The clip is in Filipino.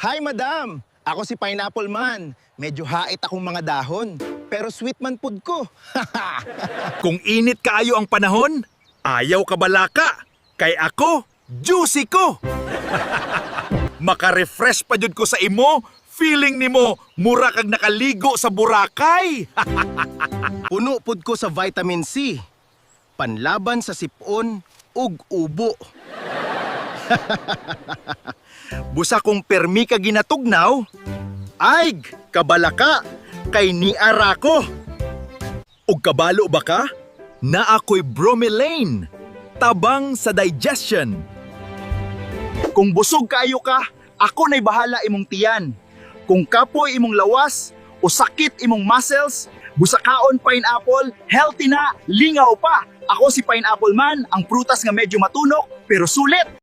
Hi, madam! Ako si Pineapple Man. Medyo hait akong mga dahon. Pero sweet man food ko. Kung init kaayo ang panahon, ayaw ka balaka. Kay ako, juicy ko. Maka-refresh pa jud ko sa imo, feeling nimo mura kag nakaligo sa Boracay. Puno pud ko sa vitamin C. Panlaban sa sipon ug ubo. Busa kong permi ka ginatugnaw, ay kabalaka kay niara ko. Ug kabalo ba ka? Na ako'y bromelain, tabang sa digestion. Kung busog kayo ka, ako na'y bahala imong tiyan. Kung kapoy imong lawas o sakit imong muscles, busakaon pineapple, healthy na, lingaw pa. Ako si Pineapple Man, ang prutas nga medyo matunok pero sulit.